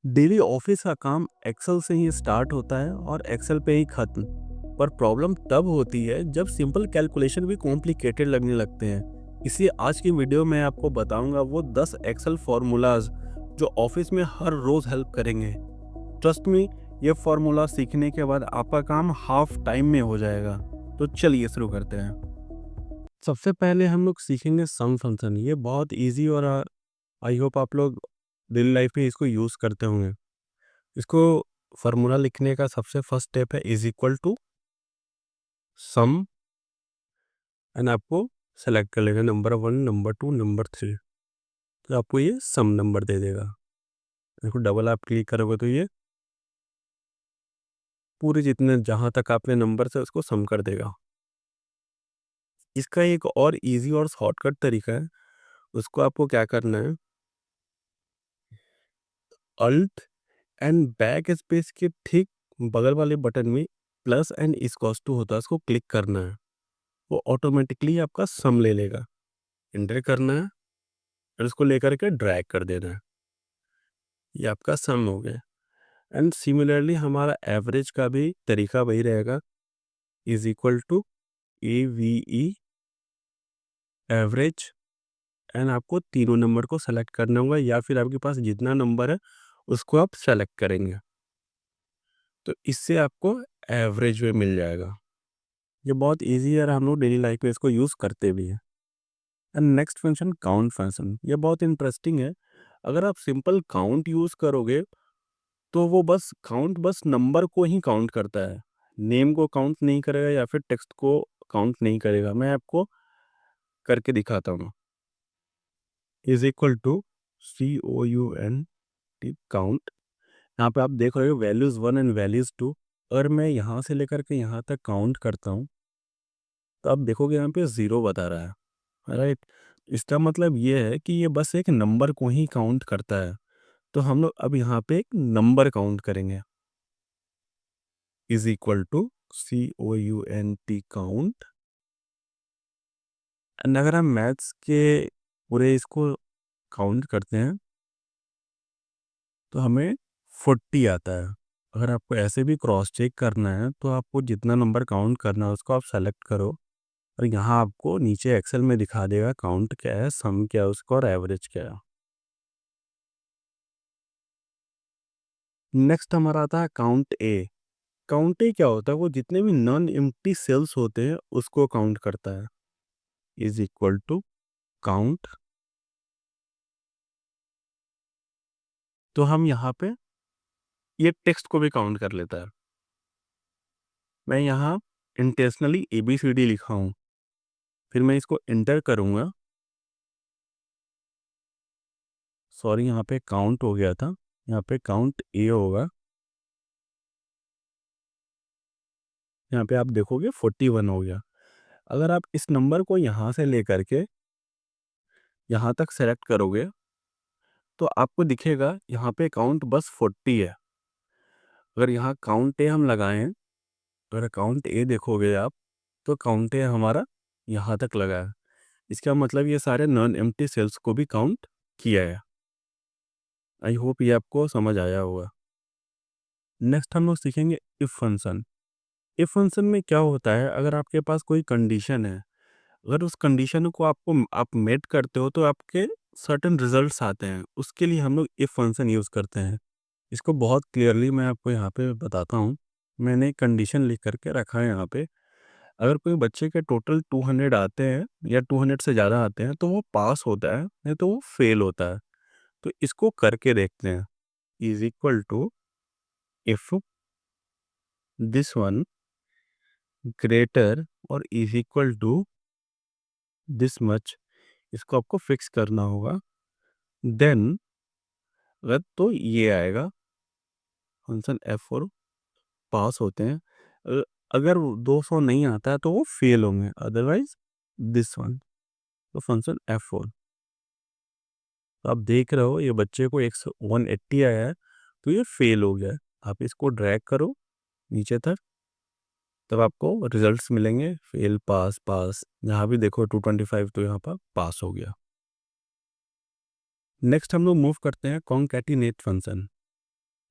Daily office का काम Excel से ही स्टार्ट होता है और एक्सेल पे ही खत्म। पर प्रॉब्लम तब होती है जब सिंपल कैलकुलेशन भी कॉम्प्लिकेटेड लगने लगते हैं। इसी आज की वीडियो में आपको बताऊंगा वो 10 एक्सेल फार्मूलाज जो ऑफिस में हर रोज हेल्प करेंगे। ट्रस्ट मी, ये फार्मूला सीखने के बाद आपका काम हाफ टाइम में हो जाएगा। तो चलिए शुरू करते हैं। सबसे पहले हम लोग सीखेंगे सम फंक्शन। ये बहुत इजी और आई होप आप लोग डेली लाइफ में इसको यूज़ करते होंगे। इसको फार्मूला लिखने का सबसे फर्स्ट स्टेप है is equal to sum, and आपको सेलेक्ट कर लेगा नंबर 1, नंबर 2, नंबर 3। तो आपको ये सम नंबर दे देगा। देखो डबल आप क्लिक करोगे तो ये पूरे जितने जहाँ तक आपने नंबर से उसको सम कर देगा। इसका एक और इजी और शॉर्टकट तरीका है। उसको आपको क्या करना है, अल्ट एंड बैक स्पेस के ठीक बगल वाले बटन में प्लस एंड इक्वल्स टू होता है, उसको क्लिक करना है। वो ऑटोमेटिकली आपका सम ले लेगा। एंटर करना है और उसको लेकर के ड्रैग कर देना है। ये आपका सम हो गया। एंड सिमिलरली हमारा एवरेज का भी तरीका वही रहेगा, is equal to a v e average. And आपको तीनों नंबर को सेलेक्ट करना होगा, या फिर आपके पास जितना नंबर है उसको आप सेलेक्ट करेंगे तो इससे आपको एवरेज में मिल जाएगा। ये बहुत इजी है और हम लोग डेली लाइफ में इसको यूज़ करते भी हैं। And next function count function, ये बहुत इंटरेस्टिंग है। अगर आप सिंपल काउंट यूज़ करोगे तो वो बस नंबर को ही काउंट करता है, नेम को काउंट नहीं करेगा या फिर टेक्स्ट को काउंट नहीं करेगा। मैं आपको करके दिखाता हूँ। Is equal to COUNT count. यहाँ पे आप देख रहे हो वैल्यूज़ 1 एंड वैल्यूज़ 2। अगर मैं यहाँ से लेकर के यहाँ तक काउंट करता हूँ तो आप देखोगे यहाँ पे ज़ीरो बता रहा है, राइट। इसका मतलब ये है कि ये बस एक नंबर को ही काउंट करता है। तो हम लोग अब यहाँ पे एक नंबर काउंट करेंगे। Is equal to COUNT count. And अगर हम मैथ्स के पूरे इसको काउंट करते हैं तो हमें 40 आता है। अगर आपको ऐसे भी क्रॉस चेक करना है तो आपको जितना नंबर काउंट करना है उसको आप सेलेक्ट करो और यहाँ आपको नीचे एक्सेल में दिखा देगा काउंट क्या है, सम क्या है उसका और एवरेज क्या है। नेक्स्ट हमारा आता है काउंट ए। काउंट ए क्या होता है, वो जितने भी नॉन एम्प्टी सेल्स होते हैं उसको काउंट करता है। Is equal to count. तो हम यहाँ पे ये टेक्स्ट को भी काउंट कर लेता है। मैं यहाँ इंटेंशनली ABCD लिखा हूँ, फिर मैं इसको एंटर करूँगा। सॉरी, यहाँ पे काउंट हो गया था, यहाँ पे काउंट ए होगा। यहाँ पे आप देखोगे 41 हो गया। अगर आप इस नंबर को यहाँ से लेकर के यहाँ तक सेलेक्ट करोगे तो आपको दिखेगा यहाँ पे काउंट बस 40 है। अगर यहाँ काउंट ए हम लगाएं, अगर काउंट ए देखोगे आप तो काउंट ए हमारा यहाँ तक लगा है। इसका मतलब ये सारे नॉन एम्प्टी सेल्स को भी काउंट किया है। आई होप ये आपको समझ आया होगा। नेक्स्ट हम लोग सीखेंगे इफ फंक्शन। इफ फंक्शन में क्या होता है, अगर आपके पास कोई कंडीशन है, अगर उस कंडीशन को आप मेट करते हो तो आपके सर्टेन रिजल्ट्स आते हैं। उसके लिए हम लोग इफ फंक्शन यूज़ करते हैं। इसको बहुत क्लियरली मैं आपको यहाँ पे बताता हूँ। मैंने एक कंडीशन लिख करके रखा है यहाँ पे। अगर कोई बच्चे के टोटल 200 आते हैं या 200 से ज़्यादा आते हैं तो वो पास होता है, नहीं तो वो फेल होता है। तो इसको करके देखते हैं। Is equal to if this one greater और is equal to this much, इसको आपको फिक्स करना होगा। देन अगर तो ये आएगा फंक्शन F4 पास होते हैं। अ, अगर 200 नहीं आता है तो वो फेल होंगे, अदरवाइज दिस वन। तो फंक्शन F4। तो आप देख रहे हो ये बच्चे को 180 आया है तो ये फेल हो गया है। आप इसको ड्रैग करो नीचे तक, तब आपको रिजल्ट्स मिलेंगे फेल पास पास। यहाँ भी देखो 225 तो यहाँ पर पास हो गया। नेक्स्ट हम लोग मूव करते हैं कॉन्कैटिनेट फंक्शन।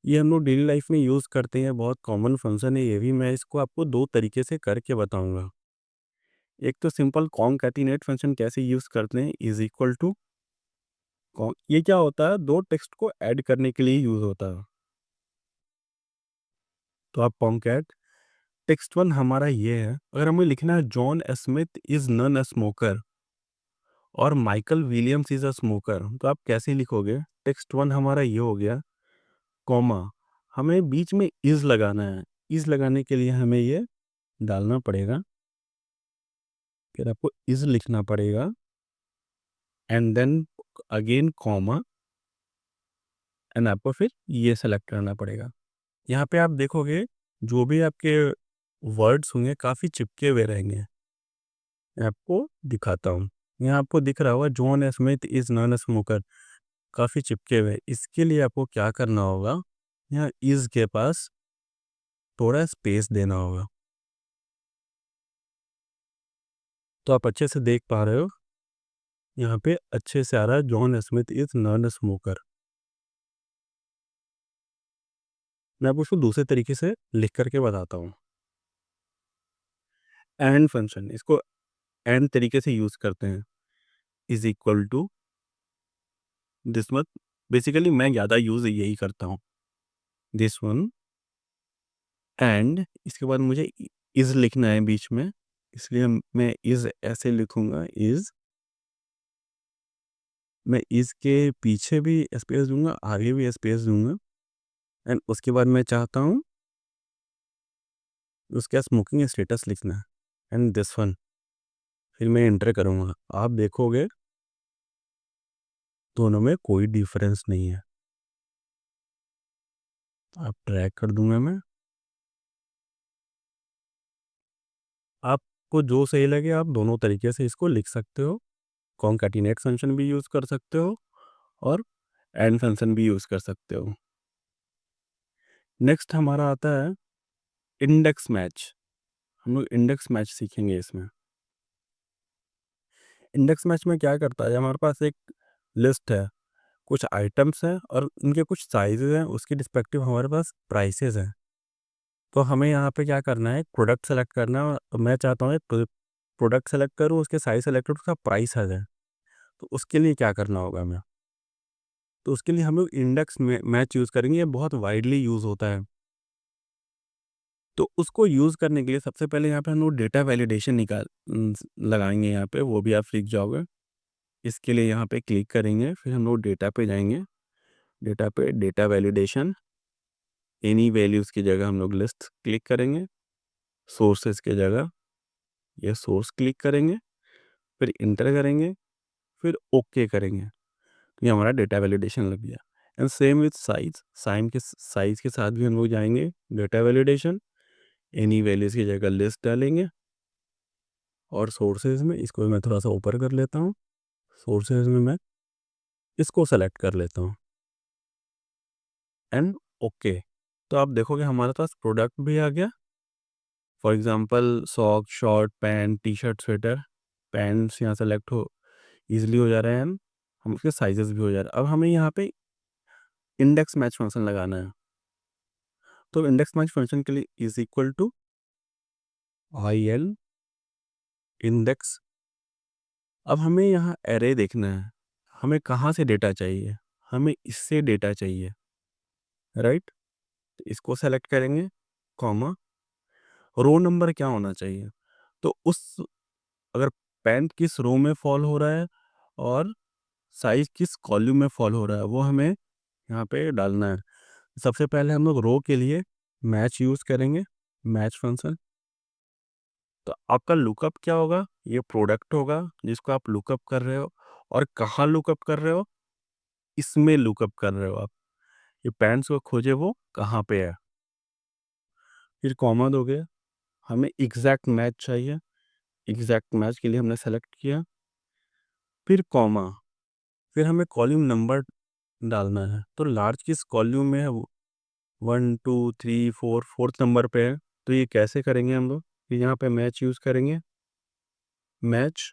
ये हम लोग डेली लाइफ में यूज़ करते हैं, बहुत कॉमन फंक्शन है ये भी। मैं इसको आपको 2 तरीके से करके बताऊँगा। एक तो सिंपल कॉनकैटिनेट फंक्शन कैसे यूज़ करते हैं, इज़ इक्वल टू कॉन, ये क्या होता है, 2 टेक्स्ट को ऐड करने के लिए यूज़ होता है। तो आप कॉनकैट टेक्स्ट 1 हमारा ये है, अगर हमें लिखना है John Smith is non a smoker और Michael Williams is a smoker, तो आप कैसे लिखोगे? टेक्स्ट 1 हमारा ये हो गया, कॉमा, हमें बीच में इज़ लगाना है। इज़ लगाने के लिए हमें ये डालना पड़ेगा, फिर आपको इज़ लिखना पड़ेगा and then again comma and आपको फिर ये सेलेक्ट करना पड़ेगा। यहाँ पे आप देखोगे जो भी आपके वर्ड्स होंगे काफ़ी चिपके हुए रहेंगे। मैं आपको दिखाता हूँ। यहाँ आपको दिख रहा होगा John Smith is non a smoker, काफ़ी चिपके हुए। इसके लिए आपको क्या करना होगा, यहाँ इज़ के पास थोड़ा स्पेस देना होगा। तो आप अच्छे से देख पा रहे हो, यहाँ पे अच्छे से आ रहा है John Smith is non a smoker. मैं आपको उसको दूसरे तरीके से लिख करके बताता हूँ। एंड फंक्शन, इसको एंड तरीके से यूज़ करते हैं। Is equal to this one, basically मैं ज़्यादा यूज़ यही करता हूँ, दिस वन एंड इसके बाद मुझे इज़ लिखना है बीच में, इसलिए मैं इज़ ऐसे लिखूँगा, इज़, मैं इज़ के पीछे भी स्पेस दूँगा, आगे भी स्पेस दूँगा एंड उसके बाद मैं चाहता हूँ उसके स्मोकिंग स्टेटस लिखना है एंड दिस वन, फिर मैं एंटर करूँगा। आप देखोगे दोनों में कोई डिफरेंस नहीं है। आप ट्रैक कर दूँगा मैं, आपको जो सही लगे आप दोनों तरीके से इसको लिख सकते हो। कॉन्कैटिनेट फंक्शन भी यूज़ कर सकते हो और एंड फंक्शन भी यूज़ कर सकते हो। नेक्स्ट हमारा आता है इंडेक्स मैच। हम लोग इंडेक्स मैच सीखेंगे इसमें। इंडेक्स मैच में क्या करता है, हमारे पास एक लिस्ट है, कुछ आइटम्स हैं और उनके कुछ साइज़ेज़ हैं, उसके रिस्पेक्टिव हमारे पास प्राइसेज़ हैं। तो हमें यहाँ पे क्या करना है, प्रोडक्ट सेलेक्ट करना है और मैं चाहता हूँ एक प्रोडक्ट सेलेक्ट करूँ, उसके साइज़ सेलेक्ट करूँ, उसका प्राइस आ जाए। तो उसके लिए क्या करना होगा हमें? तो उसके लिए हम लोग इंडेक्स मैच यूज़ करेंगे, ये बहुत वाइडली यूज़ होता है। तो उसको यूज़ करने के लिए सबसे पहले यहाँ पे हम लोग डेटा वैलिडेशन लगाएँगे यहाँ पे, वो भी आप सीख जाओगे। इसके लिए यहाँ पे क्लिक करेंगे, फिर हम लोग डेटा पे जाएँगे। डेटा पे डेटा वैलिडेशन, एनी वैल्यूज़ की जगह हम लोग लिस्ट क्लिक करेंगे। सोर्सेज़ की जगह ये सोर्स क्लिक करेंगे, फिर इंटर करेंगे, फिर ओके करेंगे। तो ये हमारा डेटा वैलिडेशन लग गया। And same with size, size के साथ भी हम लोग जाएँगे, डेटा वैलिडेशन, एनी वैल्यूज़ की जगह लिस्ट डालेंगे और सोर्सेज़ में इसको मैं थोड़ा-सा ऊपर कर लेता हूँ। सोर्सेज़ में मैं इसको सेलेक्ट कर लेता हूँ एंड ओके। तो आप देखोगे हमारे पास प्रोडक्ट भी आ गया। For example socks, short, pant, t-shirt, sweater, pants यहाँ सेलेक्ट हो ईज़िली हो जा रहे हैं हम उसके साइज़ेज़ भी हो जा रहे हैं। अब हमें यहाँ पे इंडेक्स मैच फंक्शन लगाना है। तो इंडेक्स मैच फंक्शन के लिए is equal to IL index. अब हमें यहाँ एरे देखना है। हमें कहाँ से डेटा चाहिए? हमें इससे डेटा चाहिए, राइट? तो इसको सेलेक्ट करेंगे, कॉमा, रो नंबर क्या होना चाहिए? तो उस, अगर पैंट किस रो में फॉल हो रहा है और साइज़ किस कॉलम में फॉल हो रहा है, वो हमें यहाँ पे डालना है। सबसे पहले हम लोग रो के लिए मैच यूज़ करेंगे, मैच फंक्शन। तो आपका लुकअप क्या होगा? ये प्रोडक्ट होगा जिसको आप लुकअप कर रहे हो और कहाँ लुकअप कर रहे हो? इसमें लुकअप कर रहे हो आप। ये पैंट्स को खोजे वो कहाँ पे है। फिर कॉमा दोगे, हमें एग्ज़ैक्ट मैच चाहिए। एग्ज़ैक्ट मैच के लिए हमने सेलेक्ट किया, फिर कॉमा, फिर हमें कॉलम नंबर डालना है। तो लार्ज किस कॉलम में है वो 1, 2, 3, 4, 4th नंबर पे है। तो ये कैसे करेंगे हम लोग? फिर यहाँ पे मैच यूज़ करेंगे, मैच,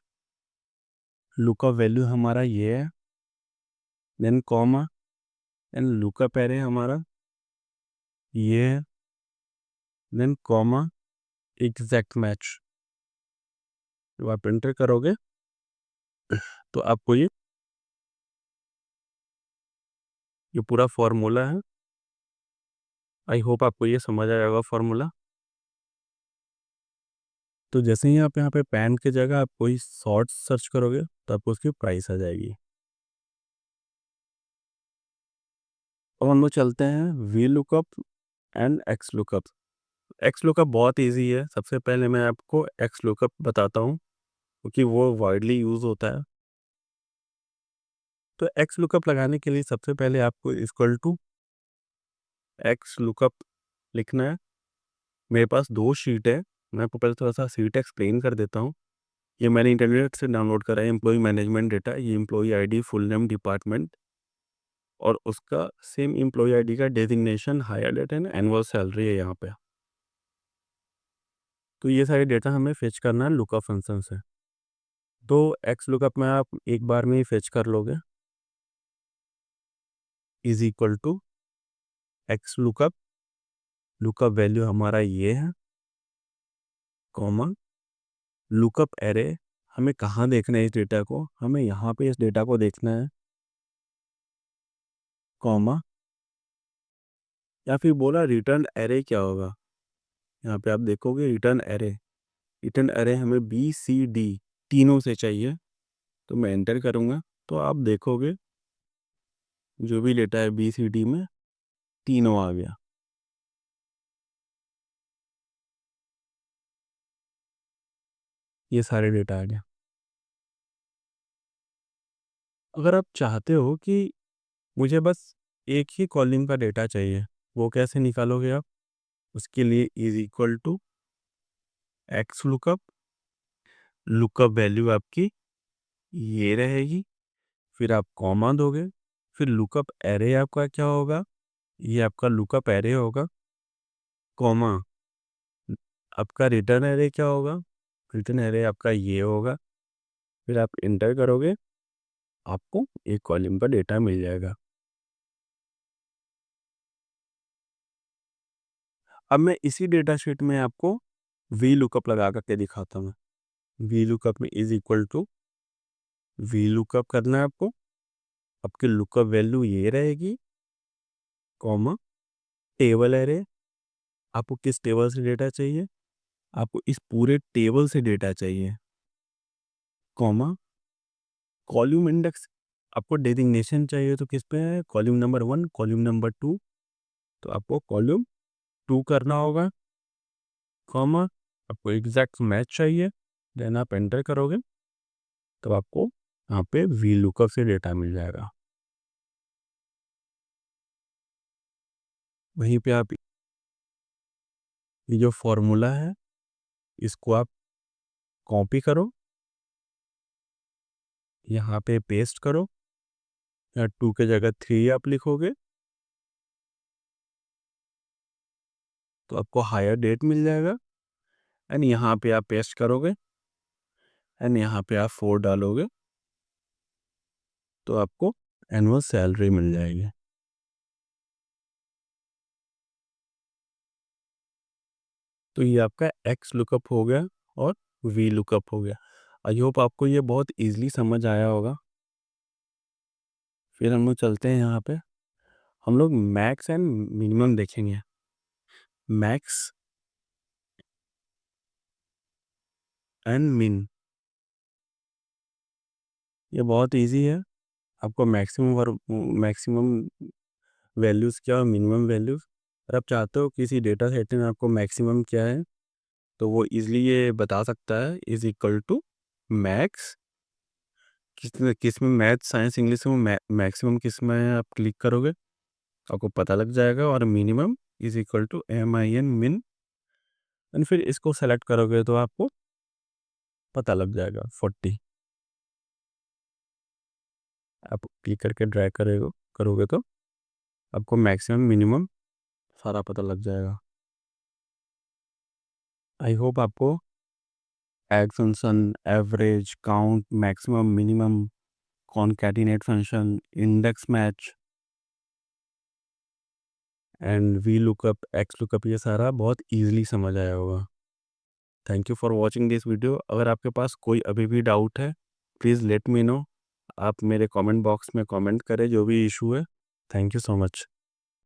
लुकअप वैल्यू हमारा ये है, then comma and lookup array हमारा ये है, देन कॉमा एग्जैक्ट मैच। जब आप एंटर करोगे तो आपको ये पूरा फार्मूला है। आई होप आपको ये समझ आया होगा फार्मूला। तो जैसे ही आप यहाँ पे पैन की जगह आप कोई शॉर्ट सर्च करोगे तो आपको उसकी प्राइस आ जाएगी। अब हम लोग चलते हैं V lookup and x lookup. X lookup बहुत इजी है। सबसे पहले मैं आपको एक्स लुकअप बताता हूँ क्योंकि वो वाइडली यूज़ होता है। तो एक्स लुकअप लगाने के लिए सबसे पहले आपको इक्वल टू एक्स लुकअप लिखना है। मेरे पास दो शीट है, मैं आपको पहले थोड़ा सा शीट एक्सप्लेन कर देता हूँ। ये मैंने इंटरनेट से डाउनलोड करा है, एम्प्लॉय मैनेजमेंट डेटा। ये employ ID, full name, department और उसका सेम एम्प्लॉय आईडी का designation, hire date and annual salary है यहाँ पे। तो ये सारे डेटा हमें फेच करना है लुकअप फंक्शन से। तो एक्स लुकअप में आप एक बार में ही फेच कर लोगे। Is equal to x lookup, lookup value हमारा ये है, कॉमा लुकअप एरे। हमें कहाँ देखना है इस डेटा को? हमें यहाँ पे इस डेटा को देखना है, कॉमा या फिर बोला रिटर्न एरे क्या होगा। यहाँ पे आप देखोगे रिटर्न एरे। रिटर्न एरे हमें बी सी डी तीनों से चाहिए। तो मैं एंटर करूँगा तो आप देखोगे जो भी डेटा है बी सी डी में तीनों आ गया। ये सारे डेटा आ गया। अगर आप चाहते हो कि मुझे बस एक ही कॉलम का डेटा चाहिए, वो कैसे निकालोगे आप? उसके लिए is equal to x lookup, lookup value आपकी ये रहेगी, फिर आप कॉमा दोगे, फिर लुकअप एरे आपका क्या होगा? ये आपका लुकअप एरे होगा, कॉमा आपका रिटर्न एरे क्या होगा? रिटर्न एरे आपका ये होगा। फिर आप इंटर करोगे, आपको एक कॉलम का डेटा मिल जाएगा। अब मैं इसी डेटा शीट में आपको वी लुकअप लगा करके दिखाता हूँ। वी लुकअप में is equal to v lookup करना है आपको। आपकी लुकअप वैल्यू ये रहेगी, कॉमा टेबल एरे। आपको किस टेबल से डेटा चाहिए? आपको इस पूरे टेबल से डेटा चाहिए, कॉमा कॉलम इंडेक्स। आपको डेजिग्नेशन चाहिए तो किस पे है? Column number 1, column number 2। तो आपको कॉलम 2 करना होगा, कॉमा आपको एग्जैक्ट मैच चाहिए। देन आप एंटर करोगे तो आपको यहाँ पे वी लुकअप से डेटा मिल जाएगा। वहीं पे आप ये जो फॉर्मूला है इसको आप कॉपी करो, यहाँ पे पेस्ट करो। या 2 के जगह 3 आप लिखोगे तो आपको हायर डेट मिल जाएगा। एंड यहाँ पे आप पेस्ट करोगे एंड यहाँ पे आप 4 डालोगे तो आपको एनुअल सैलरी मिल जाएगी। तो ये आपका एक्स लुकअप हो गया और वी लुकअप हो गया। आई होप आपको ये बहुत इजीली समझ आया होगा। फिर हम लोग चलते हैं यहाँ पे, हम लोग मैक्स एंड मिनिमम देखेंगे। मैक्स एंड मिन, ये बहुत इजी है। आपको मैक्सिमम वैल्यूज़ क्या और मिनिमम वैल्यूज़, अगर आप चाहते हो किसी डेटा सेट में आपको मैक्सिमम क्या है तो वो इजीली ये बता सकता है। इज इक्वल टू मैक्स, किस में मैथ, साइंस, इंग्लिश में मैक्सिमम किस में है आप क्लिक करोगे आपको पता लग जाएगा। और minimum is equal to MIN min. And फिर इसको सेलेक्ट करोगे तो आपको पता लग जाएगा 40। आप क्लिक करके ड्रैग करोगे तो आपको मैक्सिमम मिनिमम सारा पता लग जाएगा। आई होप आपको egg function, average, count, maximum, minimum, concatenate function, index match and V lookup, x lookup, ये सारा बहुत ईजिली समझ आया होगा। Thank you for watching this video. अगर आपके पास कोई अभी भी डाउट है, प्लीज़ लेट मी नो। आप मेरे कमेंट बॉक्स में कमेंट करें जो भी इशू है। Thank you so much.